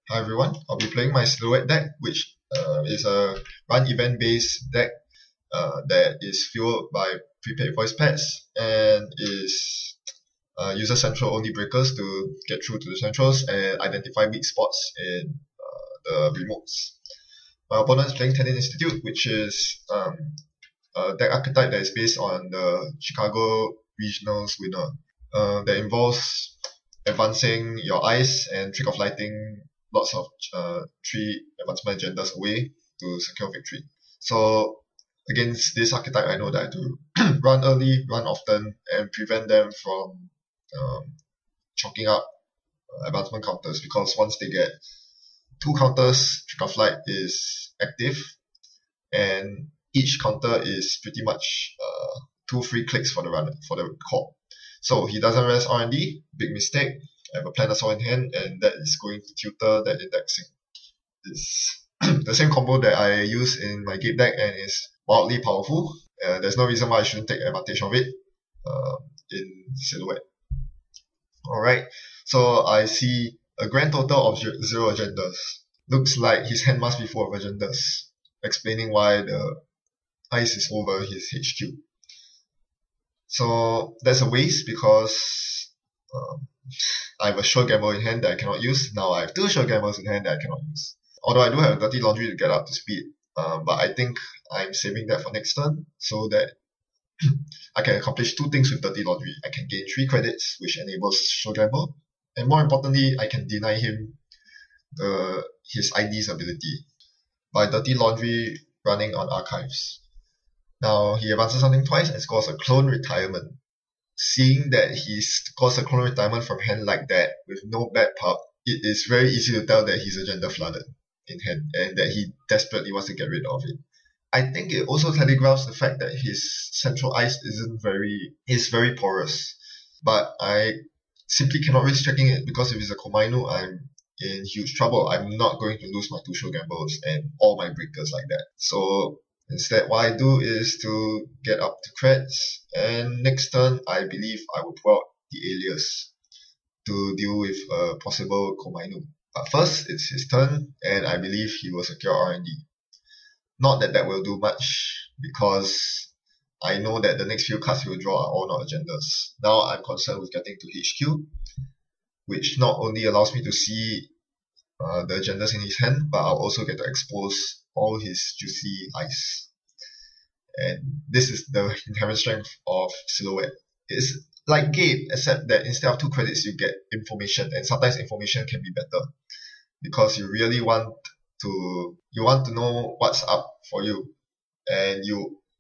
Hi everyone, I'll be playing my Silhouette deck, which is a run event based deck that is fueled by prepaid voice pads and is user central only breakers to get through to the centrals and identify weak spots in the remotes. My opponent is playing Tennin Institute, which is a deck archetype that is based on the Chicago Regionals winner that involves advancing your ice and trick of lighting lots of 3 advancement agendas away to secure victory. So against this archetype, I know that I have to run early, run often, and prevent them from chalking up advancement counters, because once they get 2 counters, trick of light is active, and each counter is pretty much 2 free clicks for the runner, for the core. So he doesn't rest R&D, big mistake. I have a Planet Soul in hand, and that is going to tutor that indexing. It's the same combo that I use in my Gape deck and is wildly powerful. There's no reason why I shouldn't take advantage of it in Silhouette. Alright, so I see a grand total of 0 agendas. Looks like his hand must be full of agendas, explaining why the ice is over his HQ. So that's a waste, because I have a Sure Gamble in hand that I cannot use. Now I have 2 Sure Gambles in hand that I cannot use. Although I do have a Dirty Laundry to get up to speed, but I think I'm saving that for next turn, so that I can accomplish 2 things with Dirty Laundry. I can gain 3 credits, which enables Sure Gamble, and more importantly, I can deny him his ID's ability by Dirty Laundry running on Archives. Now he advances something twice and scores a Clone Retirement. Seeing that he scores a Clone Retirement from hand like that, with no bad pub, it is very easy to tell that he's agenda flooded in hand, and that he desperately wants to get rid of it. I think it also telegraphs the fact that his central ice is very porous. But I simply cannot risk checking it, because if it's a Komainu, I'm in huge trouble. I'm not going to lose my 2 Sure Gambles and all my breakers like that. So instead, what I do is to get up to creds, and next turn I believe I will pull out the Alias to deal with a possible Komainu. But first, it's his turn, and I believe he will secure R&D. Not that that will do much, because I know that the next few cards he will draw are all not agendas. Now I'm concerned with getting to HQ, which not only allows me to see the agendas in his hand, but I'll also get to expose all his juicy ice. And this is the inherent strength of Silhouette. It's like Gape, except that instead of 2 credits you get information, and sometimes information can be better, because you really want to know what's up for you, and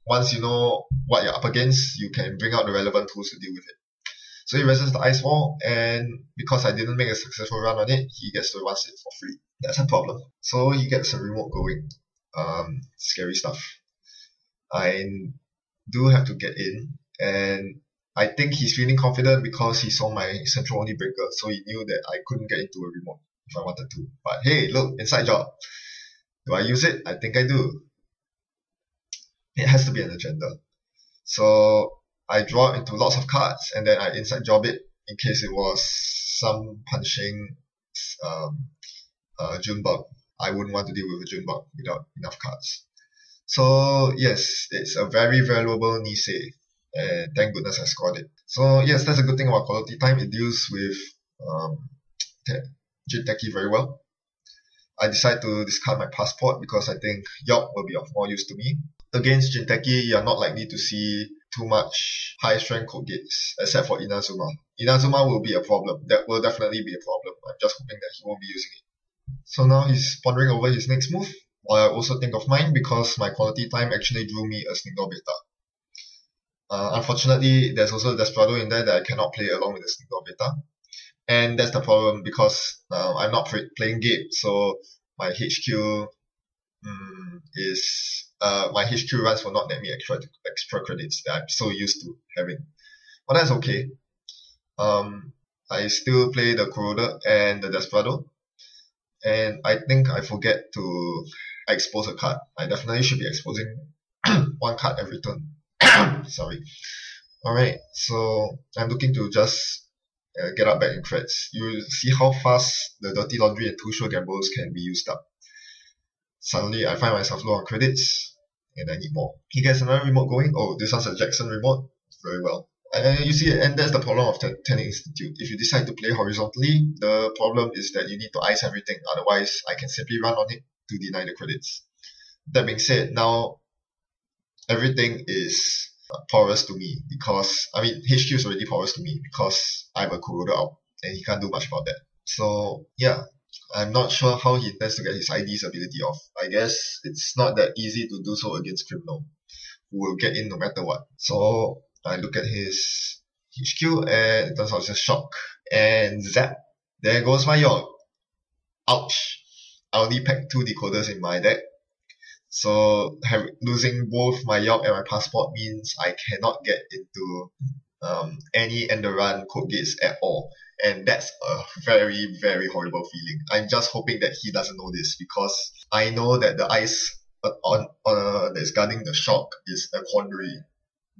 once you know what you're up against, you can bring out the relevant tools to deal with it. So he resists the ice wall, and because I didn't make a successful run on it, he gets to advance it for free. That's a problem. So he gets a remote going. Scary stuff. I do have to get in, and I think he's feeling confident because he saw my central only breaker, so he knew that I couldn't get into a remote if I wanted to. But hey, look, inside job. Do I use it? I think I do. It has to be an agenda. So I draw into lots of cards, and then I inside job it in case it was some punching Junebug. I wouldn't want to deal with a Junebug without enough cards. So yes, it's a very valuable Nisei, and thank goodness I scored it. So yes, that's a good thing about quality time. It deals with Jinteki very well. I decide to discard my passport because I think York will be of more use to me. Against Jinteki, you're not likely to see too much high strength code gates, except for Inazuma. Inazuma will be a problem. That will definitely be a problem. I'm just hoping that he won't be using it. So now he's pondering over his next move, while I also think of mine, because my quality time actually drew me a Snigdor Beta. Unfortunately, there's also a Desperado in there that I cannot play along with the Snigdor Beta. And that's the problem, because I'm not playing Gape, so my HQ my HQ runs will not let me extra credits that I'm so used to having. But that's okay. I still play the Kuroda and the Desperado, and I think I forget to expose a card. I definitely should be exposing 1 card every turn. Sorry. Alright, so I'm looking to just get up back in creds. You see how fast the dirty laundry and 2 sure gambles can be used up. Suddenly I find myself low on credits and I need more. He gets another remote going. Oh, this one's a Jackson remote. Very well. You see, and that's the problem of Tennin Institute. If you decide to play horizontally, the problem is that you need to ice everything. Otherwise, I can simply run on it to deny the credits. That being said, now everything is porous to me because, HQ is already porous to me because I'm a corroder out and he can't do much about that. So, yeah, I'm not sure how he intends to get his ID's ability off. I guess it's not that easy to do so against Criminal, who will get in no matter what. So, I look at his HQ and it turns out it's a shock. And zap, there goes my York. Ouch. I only packed 2 decoders in my deck. So losing both my York and my passport means I cannot get into any end run code gates at all. And that's a very, very horrible feeling. I'm just hoping that he doesn't know this because I know that the ice that's guarding the shock is a quandary.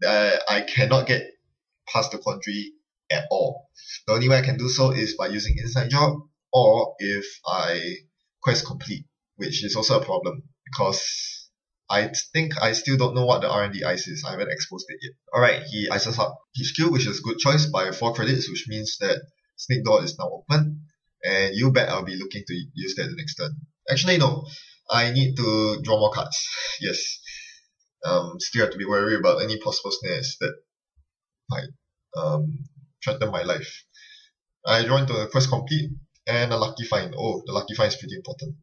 I cannot get past the quandary at all. The only way I can do so is by using inside job or if I quest complete, which is also a problem because I think I still don't know what the R&D ice is. I haven't exposed it yet. Alright, he ices up HQ, which is a good choice by 4 credits, which means that Sneak Door is now open, and you bet I'll be looking to use that the next turn. Actually, no. I need to draw more cards. Yes. Still have to be wary about any possible snares that might threaten my life. I draw into a quest complete and a lucky find. Oh, the lucky find is pretty important.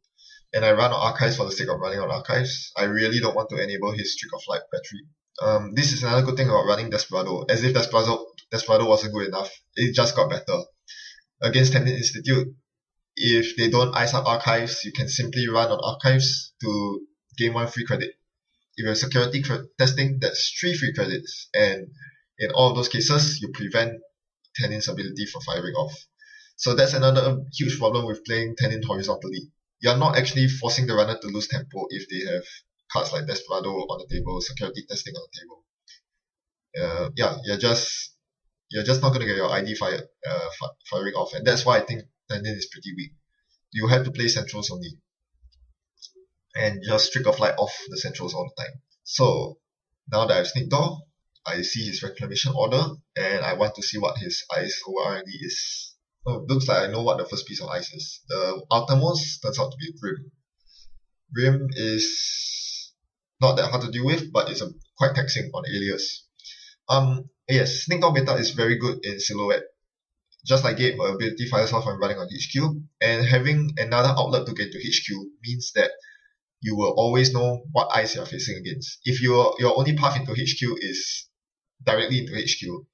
And I run on archives for the sake of running on archives. I really don't want to enable his Streak of Light battery. This is another good thing about running Desperado. As if Desperado wasn't good enough, it just got better. Against Tennin Institute, if they don't ice up archives, you can simply run on archives to gain 1 free credit. If you're security testing, that's 3 free credits. And in all of those cases, you prevent Tennin's ability from firing off. So that's another huge problem with playing Tennin horizontally. You're not actually forcing the runner to lose tempo if they have cards like Desperado on the table, security testing on the table. You're just not going to get your ID firing off, and that's why I think Tennin is pretty weak. You have to play centrals only, and just Streak of Light off the centrals all the time. So now that I've Sneak Door, I see his reclamation order, and I want to see what his ice over R&D is. Oh, looks like I know what the first piece of ice is. The outermost turns out to be Grim. Grim is not that hard to deal with, but it's quite taxing on Alias. Yes, Sneak Door Beta is very good in Silhouette. Just like Gabe, ability fires off when running on HQ, and having another outlet to get to HQ means that you will always know what ice you're facing against. If your only path into HQ is directly into HQ,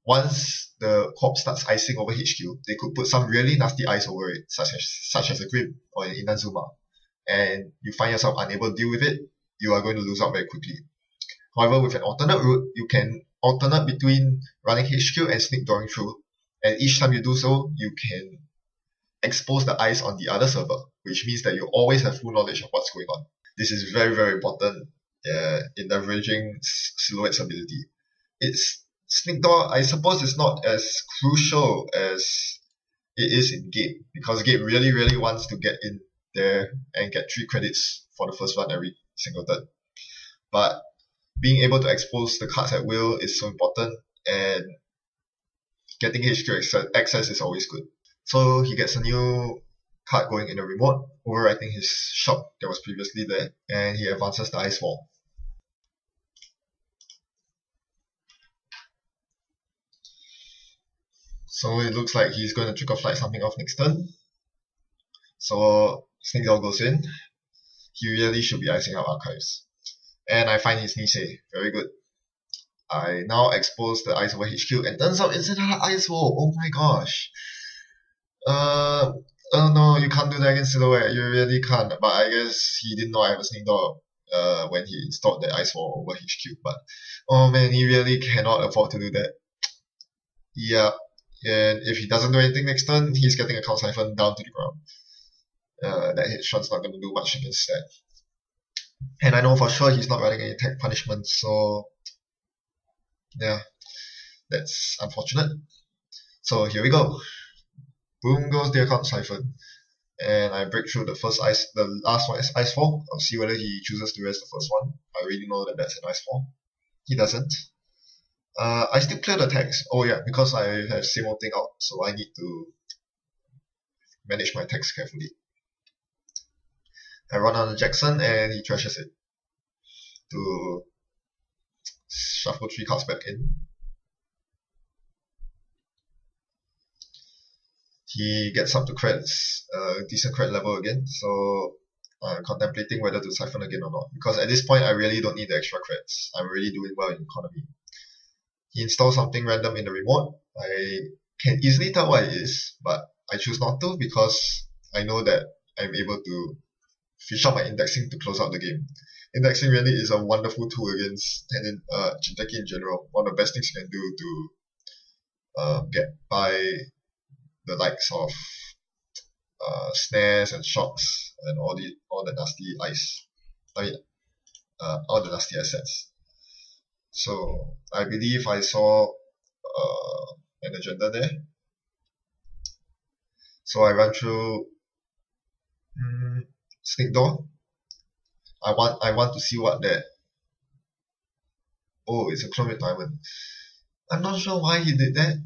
once the corp starts icing over HQ, they could put some really nasty ice over it, such as a Grim or an Inazuma, and you find yourself unable to deal with it, you are going to lose out very quickly. However, with an alternate route, you can alternate between running HQ and Sneak Dooring through, and each time you do so, you can expose the ice on the other server, which means that you always have full knowledge of what's going on. This is very, very important in leveraging Silhouette's ability. Sneak Door, I suppose, is not as crucial as it is in Gabe, because Gabe really, really wants to get in there and get 3 credits for the first run every single turn. But being able to expose the cards at will is so important, and getting HQ access is always good. So he gets a new card going in the remote, overwriting his shock that was previously there, and he advances the ice wall. So it looks like he's going to Trick or Flight something off next turn. So Sneak Door goes in. He really should be icing out archives. And I find his Nisei. Very good. I now expose the ice over HQ, and turns out it's another ice wall. Oh my gosh. Oh no, you can't do that against Silhouette. You really can't. But I guess he didn't know I have a Sneak Door when he installed the ice wall over HQ. But oh man, he really cannot afford to do that. Yeah. And if he doesn't do anything next turn, he's getting a Count Siphon down to the ground. That Hitchron's not going to do much against that. And I know for sure he's not running any attack punishment, so yeah, that's unfortunate. So here we go. Boom goes the account siphon. And I break through the last one is ice fall. I'll see whether he chooses to raise the first one. I already know that that's an ice fall. He doesn't. I still clear the tags. Oh yeah, because I have same old thing out, so I need to manage my tags carefully. I run on the Jackson and he trashes it to shuffle 3 cards back in. He gets up to creds, decent cred level again, so I'm contemplating whether to siphon again or not, because at this point I really don't need the extra creds. I'm really doing well in economy. He installs something random in the remote. I can easily tell what it is, but I choose not to because I know that I'm able to fish out my indexing to close out the game. Indexing really is a wonderful tool against Tennin, Jinteki in general. One of the best things you can do to get by the likes of snares and shocks and all the nasty ice. All the nasty assets. So I believe I saw an agenda there. So I run through Snake Door. I want to see what that. Oh, it's a clone retirement. I'm not sure why he did that.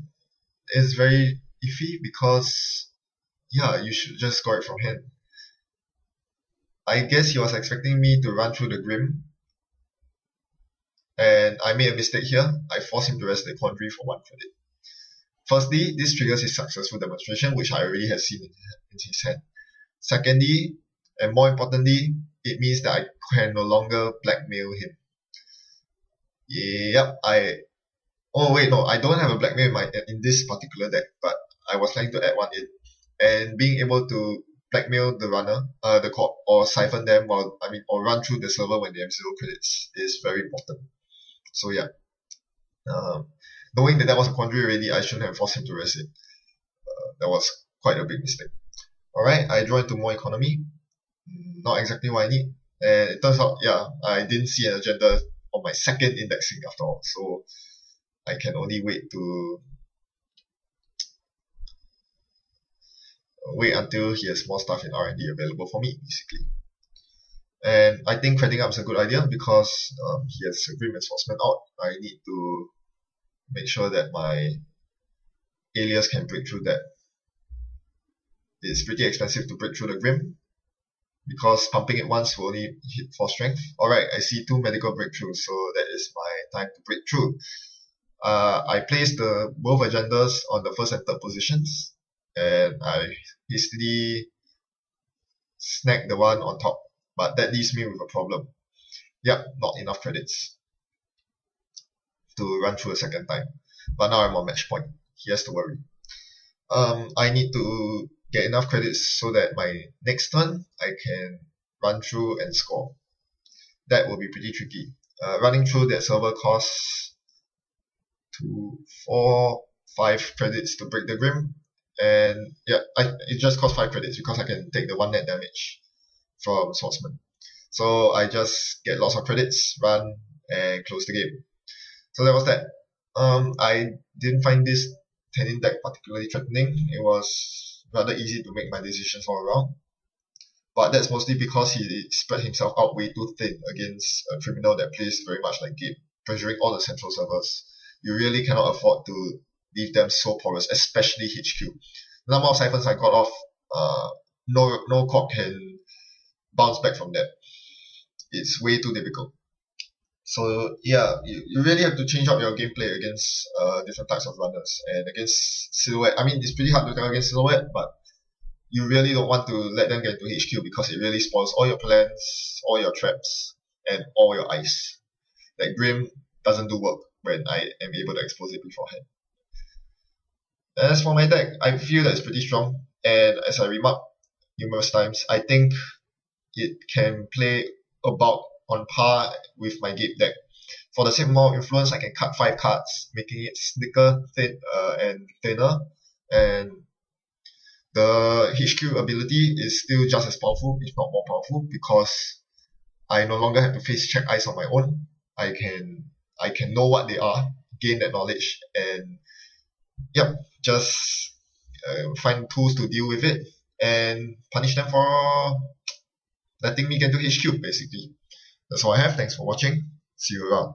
It's very iffy because yeah, you should just score it from hand. I guess he was expecting me to run through the Grim, and I made a mistake here. I forced him to rest the Quandary for 1 credit. Firstly, this triggers his successful demonstration, which I already have seen in his hand. Secondly, and more importantly, it means that I can no longer blackmail him. Yep, oh wait, no, I don't have a blackmail in this particular deck, but I was planning to add one in. And being able to blackmail the runner, the corp, or siphon them, or run through the server when they have 0 credits is very important. So yeah, knowing that was a quandary already, I shouldn't have forced him to rest it. That was quite a big mistake. Alright, I draw into more economy. Not exactly what I need. And it turns out, yeah, I didn't see an agenda on my second indexing after all. So I can only wait until he has more stuff in R&D available for me, basically. And I think crediting up is a good idea because he has a Grim Enforcement out. I need to make sure that my alias can break through that. It's pretty expensive to break through the Grim because pumping it once will only hit 4 strength. Alright, I see 2 medical breakthroughs, so that is my time to break through. I placed both agendas on the first and third positions, and I hastily snagged the one on top, but that leaves me with a problem. Yep, not enough credits to run through a second time, but now I'm on match point. He has to worry. I need to get enough credits so that my next turn I can run through and score. That will be pretty tricky. Running through that server costs 2, 4, 5 credits to break the Grim, and yeah, it just costs 5 credits because I can take the 1 net damage from Swordsman. So I just get lots of credits, run, and close the game. So that was that. I didn't find this Tennin deck particularly threatening. It was rather easy to make my decisions all around. But that's mostly because he spread himself out way too thin against a criminal that plays very much like Gabe, pressuring all the central servers. You really cannot afford to leave them so porous, especially HQ. The number of siphons I got off, no corp can bounce back from that. It's way too difficult. So yeah, you really have to change up your gameplay against different types of runners. And against Silhouette, it's pretty hard to go against Silhouette, but you really don't want to let them get into HQ because it really spoils all your plans, all your traps, and all your ice. Like Grim doesn't do work when I am able to expose it beforehand. As for my deck, I feel that it's pretty strong, and as I remarked numerous times, I think it can play about on par with my Gabe deck. For the same amount of influence, I can cut 5 cards, making it slicker, thin, and thinner, and the HQ ability is still just as powerful, if not more powerful, because I no longer have to face check ice on my own. I can know what they are, gain that knowledge, and Yep, just find tools to deal with it and punish them for letting me get to HQ, basically. That's all I have. Thanks for watching. See you around.